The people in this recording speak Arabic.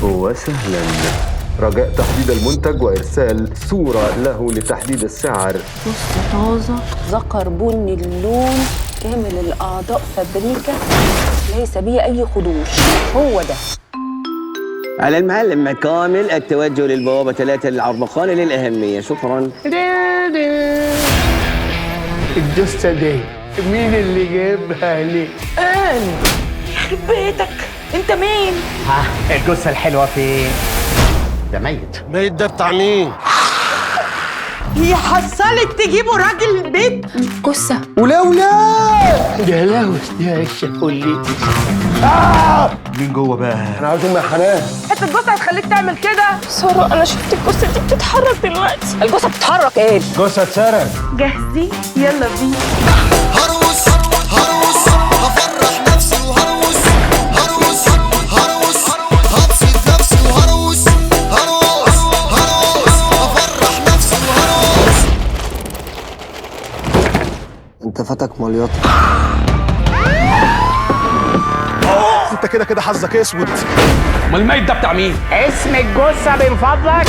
وسهلا. رجاء تحديد المنتج وإرسال صورة له لتحديد السعر. بص طازة، ذكر بني اللون، كامل الأعضاء، فابريكا، ليس به أي خدوش. هو ده. على المعلم كامل التوجه للبوابة 3 للعربخان للأهمية. شكراً. الجثة دي مين اللي جايبها لي؟ أنا يخرب بيتك، أنت مين؟ ها الجثة الحلوة فين؟ ده ميت. ميت ده بتاع مين؟ هي حصلت تجيبوا راجل البيت؟ جثة. ولا ده لوس يا شفولي. مين جوه بقى؟ انا عاوز ام حنان. حتة الجثة هتخليك تعمل كده؟ سارة، أنا شفت الجثة دي بتتحرك دلوقتي. الجثة بتتحرك إيه؟ جثة اتسرق. جاهزين؟ يلا بينا. هروس هروس هفرح نفسي وهروس هروس هروس هبسط نفسي وهروس هروس هروس هفرح نفسي وهروس. أنت فتك مليطة. انت كده كده حظك اسود. امال الميت ده بتاع مين؟ اسم الجثة من فضلك؟